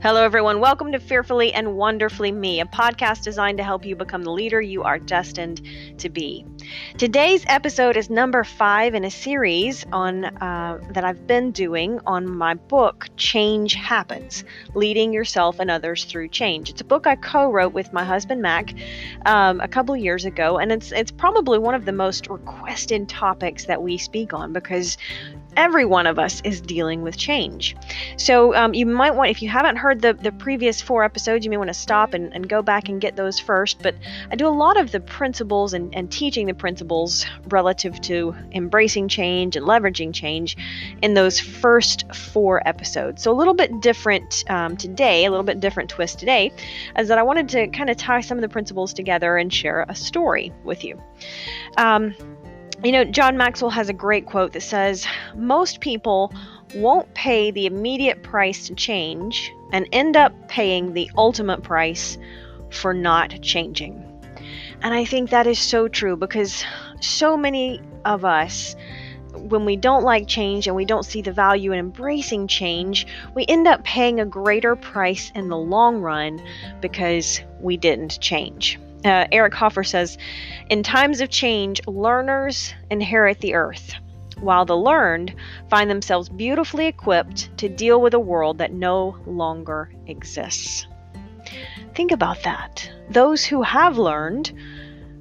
Hello, everyone. Welcome to Fearfully and Wonderfully Me, a podcast designed to help you become the leader you are destined to be. Today's episode is number 5 in a series on that I've been doing on my book, Change Happens, Leading Yourself and Others Through Change. It's a book I co-wrote with my husband, Mac, a couple years ago, and it's probably one of the most requested topics that we speak on because every one of us is dealing with change. So you might want, if you haven't heard the previous 4 episodes, you may want to stop and go back and get those first. But I do a lot of the principles and teaching the principles relative to embracing change and leveraging change in those first 4 episodes. So a little bit different today, a little bit different twist today, is that I wanted to kind of tie some of the principles together and share a story with you. John Maxwell has a great quote that says, "Most people won't pay the immediate price to change and end up paying the ultimate price for not changing." And I think that is so true because so many of us, when we don't like change and we don't see the value in embracing change, we end up paying a greater price in the long run because we didn't change. Eric Hoffer says, "In times of change, learners inherit the earth, while the learned find themselves beautifully equipped to deal with a world that no longer exists." Think about that. Those who have learned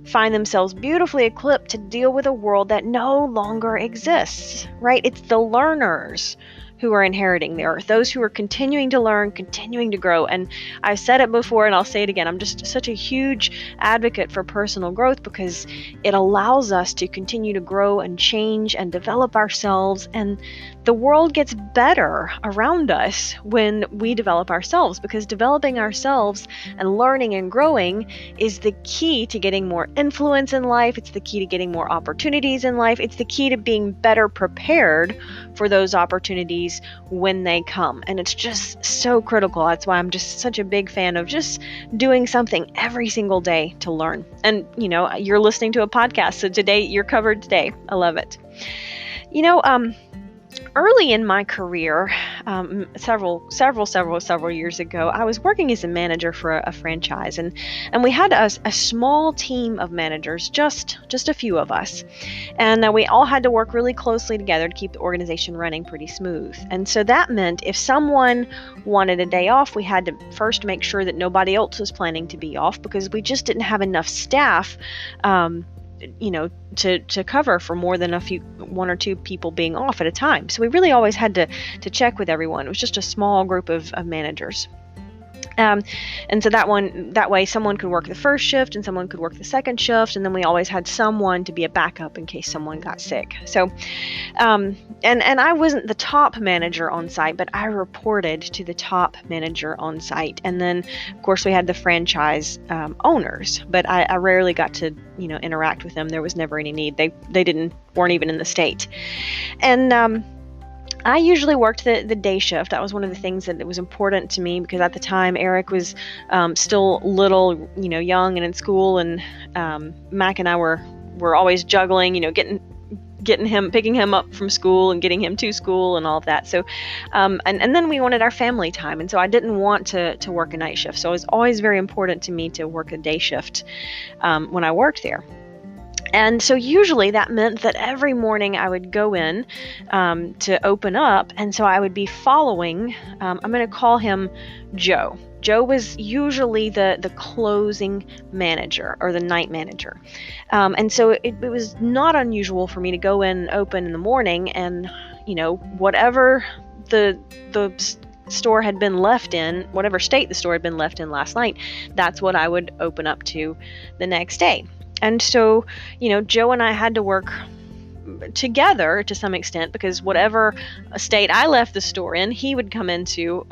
find themselves beautifully equipped to deal with a world that no longer exists, right? It's the learners who are inheriting the earth, those who are continuing to learn, continuing to grow. And I've said it before and I'll say it again, I'm just such a huge advocate for personal growth because it allows us to continue to grow and change and develop ourselves, and the world gets better around us when we develop ourselves, because developing ourselves and learning and growing is the key to getting more influence in life. It's the key to getting more opportunities in life. It's the key to being better prepared for those opportunities when they come. And it's just so critical. That's why I'm just such a big fan of just doing something every single day to learn. And, you're listening to a podcast, so today you're covered today. I love it. Early in my career, several years ago, I was working as a manager for a franchise, and we had a small team of managers, just a few of us, and we all had to work really closely together to keep the organization running pretty smooth. And so that meant if someone wanted a day off, we had to first make sure that nobody else was planning to be off, because we just didn't have enough staff to cover for more than 1 or 2 people being off at a time. So we really always had to check with everyone. It was just a small group of managers. And so that way someone could work the first shift and someone could work the second shift, and then we always had someone to be a backup in case someone got sick. So, and I wasn't the top manager on site, but I reported to the top manager on site. And then, of course, we had the franchise owners, but I rarely got to interact with them. There was never any need. They weren't even in the state. And I usually worked the day shift. That was one of the things that was important to me, because at the time Eric was still little, young and in school, and Mac and I were always juggling, picking him up from school and getting him to school and all of that. So, and then we wanted our family time, and so I didn't want to work a night shift. So it was always very important to me to work a day shift when I worked there. And so usually that meant that every morning I would go in to open up, and so I would be following, I'm going to call him Joe. Joe was usually the closing manager or the night manager. And so it was not unusual for me to go in and open in the morning, and whatever the store had been left in, whatever state the store had been left in last night, that's what I would open up to the next day. And so, Joe and I had to work together to some extent, because whatever state I left the store in, he would come into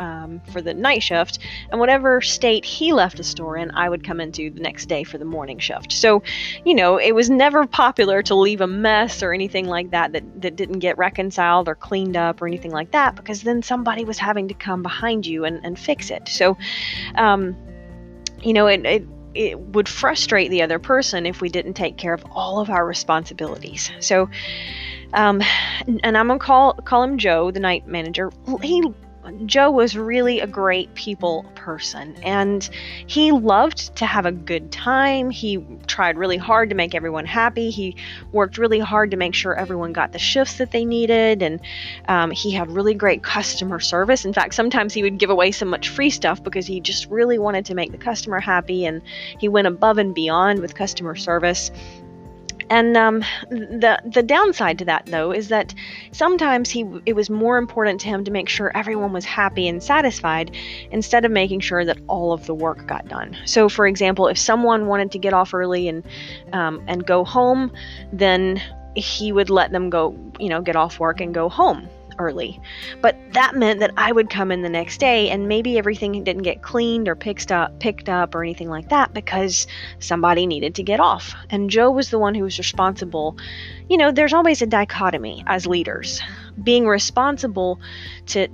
for the night shift, and whatever state he left the store in, I would come into the next day for the morning shift. So, it was never popular to leave a mess or anything like that didn't get reconciled or cleaned up or anything like that, because then somebody was having to come behind you and fix it. So, it would frustrate the other person if we didn't take care of all of our responsibilities. So, and I'm going to call him Joe, the night manager. Joe was really a great people person, and he loved to have a good time. He tried really hard to make everyone happy. He worked really hard to make sure everyone got the shifts that they needed, and he had really great customer service. In fact, sometimes he would give away so much free stuff because he just really wanted to make the customer happy, and he went above and beyond with customer service. And the downside to that, though, is that sometimes it was more important to him to make sure everyone was happy and satisfied instead of making sure that all of the work got done. So, for example, if someone wanted to get off early and go home, then he would let them go, get off work and go home early. But that meant that I would come in the next day and maybe everything didn't get cleaned or picked up or anything like that because somebody needed to get off. And Joe was the one who was responsible. There's always a dichotomy as leaders, being responsible to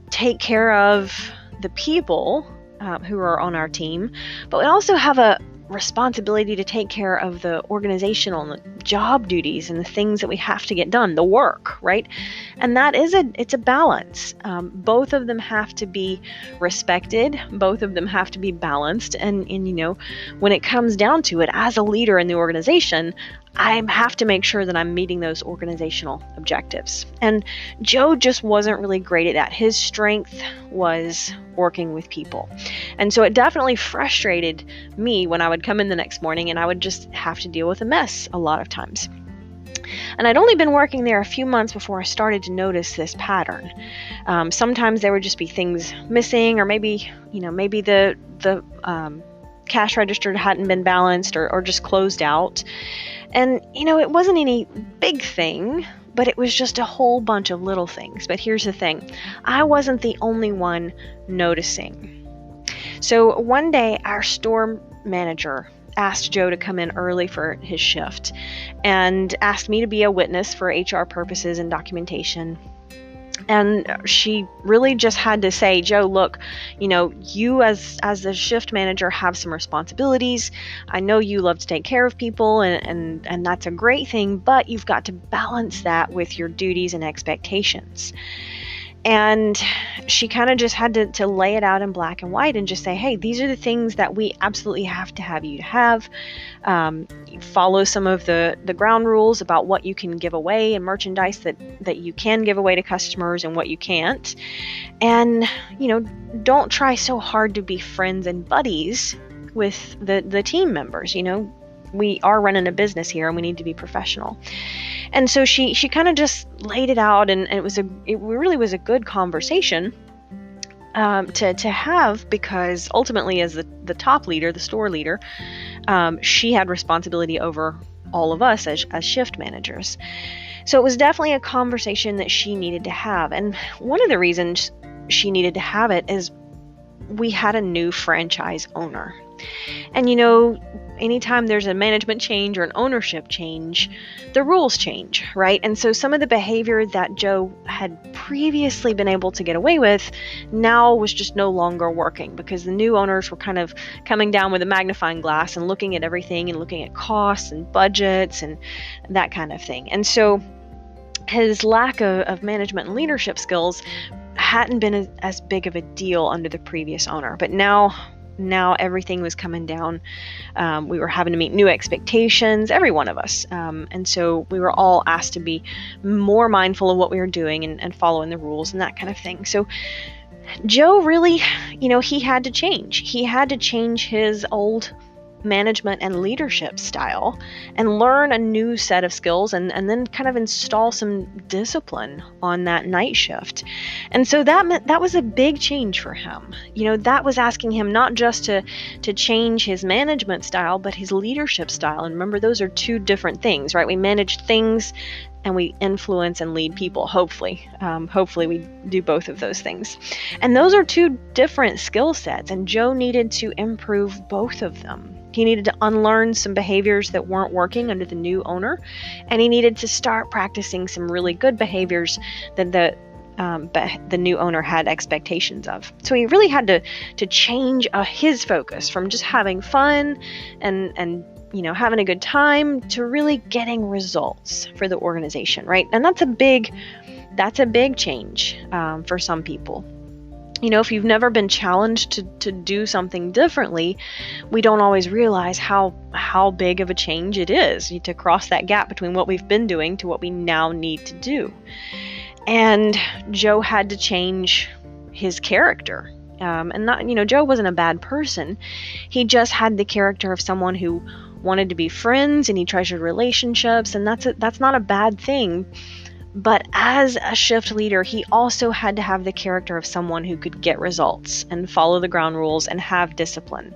take care of the people who are on our team, but we also have a responsibility to take care of the organizational and the job duties and the things that we have to get done, the work, right? And that it's a balance. Both of them have to be respected. Both of them have to be balanced. And when it comes down to it, as a leader in the organization, I have to make sure that I'm meeting those organizational objectives. And Joe just wasn't really great at that. His strength was working with people. And so it definitely frustrated me when I would come in the next morning and I would just have to deal with a mess a lot of times. And I'd only been working there a few months before I started to notice this pattern. Sometimes there would just be things missing, or maybe the cash register hadn't been balanced or just closed out. And, it wasn't any big thing, but it was just a whole bunch of little things. But here's the thing. I wasn't the only one noticing. So one day, our store manager asked Joe to come in early for his shift and asked me to be a witness for HR purposes and documentation. And she really just had to say, Joe, look, you as the shift manager have some responsibilities. I know you love to take care of people, and that's a great thing, but you've got to balance that with your duties and expectations. And she kind of just had to lay it out in black and white and just say, hey, these are the things that we absolutely have to have you to have. Follow some of the ground rules about what you can give away and merchandise that you can give away to customers and what you can't. And, don't try so hard to be friends and buddies with the team members. We are running a business here and we need to be professional. And so she kind of just laid it out, and it really was a good conversation to have, because ultimately, as the top leader, the store leader, she had responsibility over all of us as shift managers. So it was definitely a conversation that she needed to have. And one of the reasons she needed to have it is we had a new franchise owner. And anytime there's a management change or an ownership change, the rules change, right? And so some of the behavior that Joe had previously been able to get away with now was just no longer working, because the new owners were kind of coming down with a magnifying glass and looking at everything and looking at costs and budgets and that kind of thing. And so his lack of management and leadership skills hadn't been as big of a deal under the previous owner. But now everything was coming down. We were having to meet new expectations, every one of us. And so we were all asked to be more mindful of what we were doing and following the rules and that kind of thing. So Joe really, he had to change. He had to change his old management and leadership style and learn a new set of skills and then kind of install some discipline on that night shift. And so that was a big change for him. That was asking him not just to change his management style, but his leadership style. And remember, those are two different things, right? We manage things and we influence and lead people, hopefully. Hopefully we do both of those things. And those are two different skill sets, and Joe needed to improve both of them. He needed to unlearn some behaviors that weren't working under the new owner, and he needed to start practicing some really good behaviors that the new owner had expectations of. So he really had to change his focus from just having fun and having a good time to really getting results for the organization, right? And that's a big change for some people. If you've never been challenged to do something differently, we don't always realize how big of a change it is to cross that gap between what we've been doing to what we now need to do. And Joe had to change his character. And not, Joe wasn't a bad person. He just had the character of someone who wanted to be friends, and he treasured relationships, and that's not a bad thing. But as a shift leader, he also had to have the character of someone who could get results and follow the ground rules and have discipline,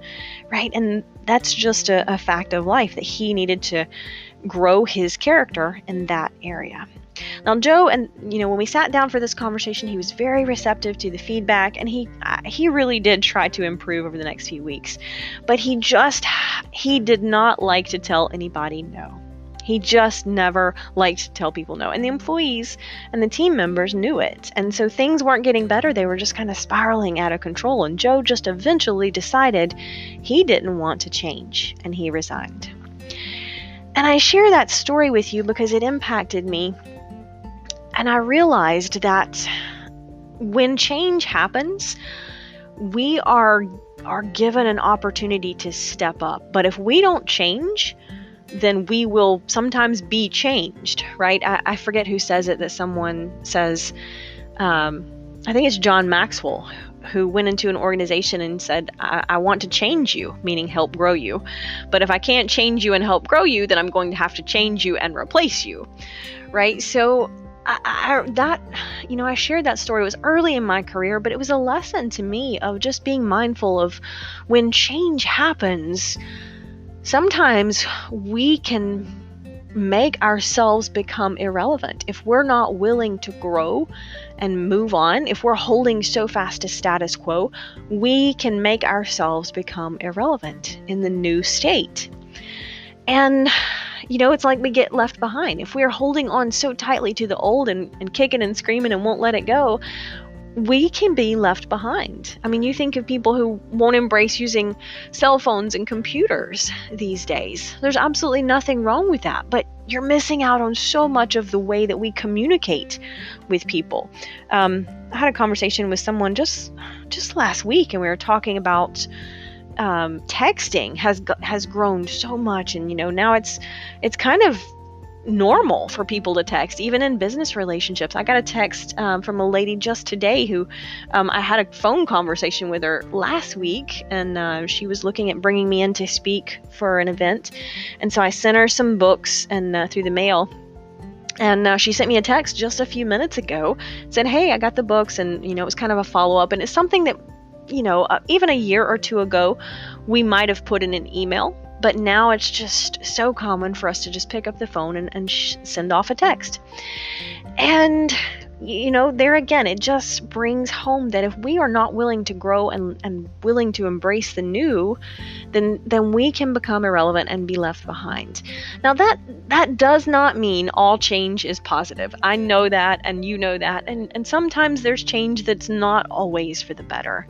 right? And that's just a fact of life, that he needed to grow his character in that area. Now, Joe, and when we sat down for this conversation, he was very receptive to the feedback, and he really did try to improve over the next few weeks. But he did not like to tell anybody no. He just never liked to tell people no. And the employees and the team members knew it. And so things weren't getting better. They were just kind of spiraling out of control. And Joe just eventually decided he didn't want to change, and he resigned. And I share that story with you because it impacted me. And I realized that when change happens, we are given an opportunity to step up. But if we don't change, then we will sometimes be changed, right? I forget who says it, that someone says, I think it's John Maxwell, who went into an organization and said, I want to change you, meaning help grow you. But if I can't change you and help grow you, then I'm going to have to change you and replace you, right? So I shared that story. It was early in my career, but it was a lesson to me of just being mindful of when change happens. Sometimes we can make ourselves become irrelevant. If we're not willing to grow and move on, if we're holding so fast to status quo, we can make ourselves become irrelevant in the new state. And, it's like we get left behind. If we're holding on so tightly to the old and kicking and screaming and won't let it go, we can be left behind. I mean, you think of people who won't embrace using cell phones and computers these days. There's absolutely nothing wrong with that, but you're missing out on so much of the way that we communicate with people. I had a conversation with someone just last week, and we were talking about texting has grown so much, and now it's kind of normal for people to text, even in business relationships. I got a text from a lady just today who I had a phone conversation with her last week, and she was looking at bringing me in to speak for an event, and so I sent her some books and through the mail. And she sent me a text just a few minutes ago, said, "Hey, I got the books," and it was kind of a follow-up, and it's something that even a year or two ago we might have put in an email. But now it's just so common for us to just pick up the phone and send off a text. And, there again, it just brings home that if we are not willing to grow and willing to embrace the new, then we can become irrelevant and be left behind. Now, that does not mean all change is positive. I know that, and you know that. And sometimes there's change that's not always for the better.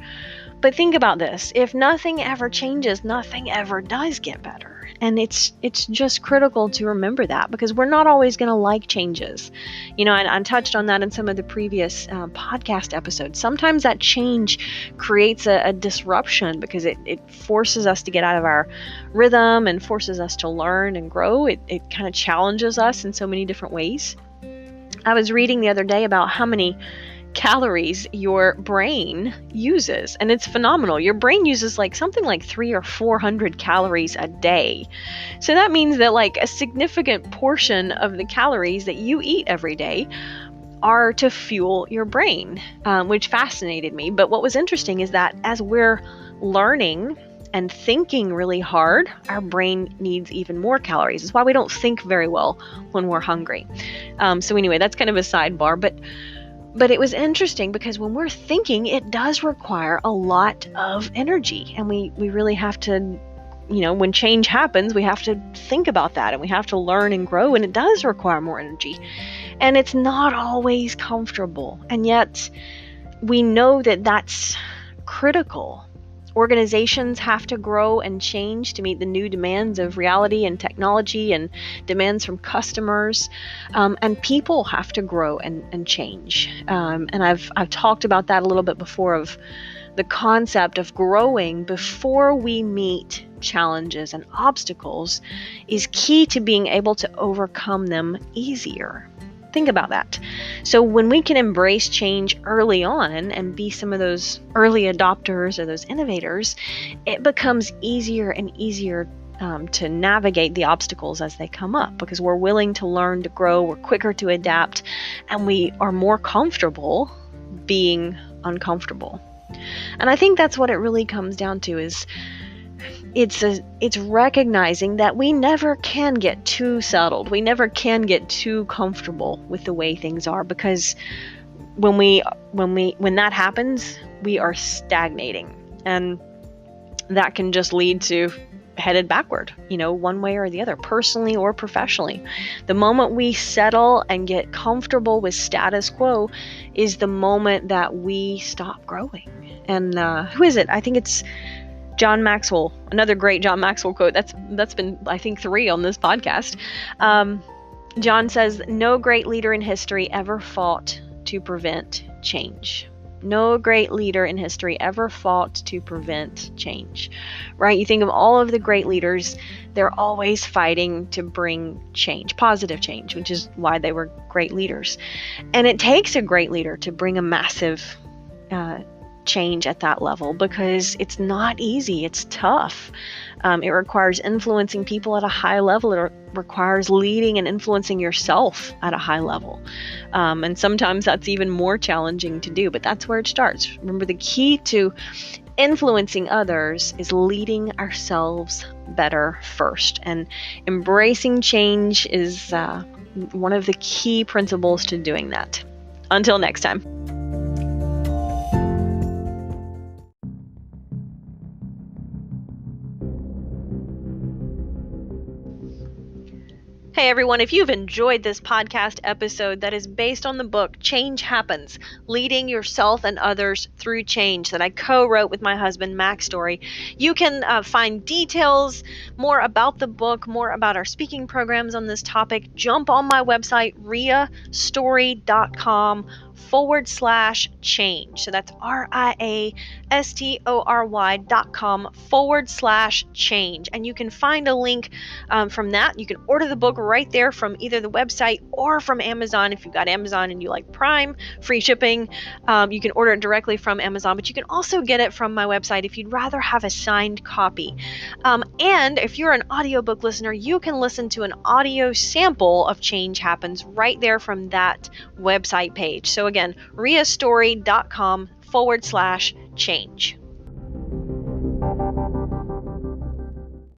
But think about this. If nothing ever changes, nothing ever does get better. And it's just critical to remember that, because we're not always going to like changes. And I touched on that in some of the previous podcast episodes. Sometimes that change creates a disruption because it forces us to get out of our rhythm and forces us to learn and grow. It kind of challenges us in so many different ways. I was reading the other day about how many calories your brain uses, and it's phenomenal. Your brain uses something like 300 or 400 calories a day. So that means that a significant portion of the calories that you eat every day are to fuel your brain, which fascinated me. But what was interesting is that as we're learning and thinking really hard, our brain needs even more calories. It's why we don't think very well when we're hungry. So anyway, that's kind of a sidebar, but it was interesting because when we're thinking, it does require a lot of energy, and we really have to, when change happens, we have to think about that, and we have to learn and grow, and it does require more energy, and it's not always comfortable, and yet we know that that's critical. Organizations have to grow and change to meet the new demands of reality and technology and demands from customers. And people have to grow and change. And I've talked about that a little bit before, of the concept of growing before we meet challenges and obstacles is key to being able to overcome them easier. Think about that. So when we can embrace change early on and be some of those early adopters or those innovators, it becomes easier and easier to navigate the obstacles as they come up, because we're willing to learn, to grow, we're quicker to adapt, and we are more comfortable being uncomfortable. And I think that's what it really comes down to, is it's recognizing that we never can get too settled. We never can get too comfortable with the way things are, because when that happens, we are stagnating, and that can just lead to headed backward, one way or the other, personally or professionally. The moment we settle and get comfortable with status quo is the moment that we stop growing. And who is it? I think it's John Maxwell, another great John Maxwell quote. That's been, I think, 3 on this podcast. John says, "No great leader in history ever fought to prevent change." No great leader in history ever fought to prevent change, right? You think of all of the great leaders, they're always fighting to bring change, positive change, which is why they were great leaders. And it takes a great leader to bring a massive change at that level, because it's not easy. It's tough. It requires influencing people at a high level. It requires leading and influencing yourself at a high level. And sometimes that's even more challenging to do, but that's where it starts. Remember, the key to influencing others is leading ourselves better first. And embracing change is one of the key principles to doing that. Until next time. Hey everyone, if you've enjoyed this podcast episode that is based on the book Change Happens, Leading Yourself and Others Through Change, that I co-wrote with my husband, Max Story, you can find details, more about the book, more about our speaking programs on this topic. Jump on my website, riastory.com/change. So that's riastory.com/change. And you can find a link from that. You can order the book right there from either the website or from Amazon. If you've got Amazon and you like Prime, free shipping, you can order it directly from Amazon, but you can also get it from my website if you'd rather have a signed copy. And if you're an audiobook listener, you can listen to an audio sample of Change Happens right there from that website page. So again, riastory.com/change.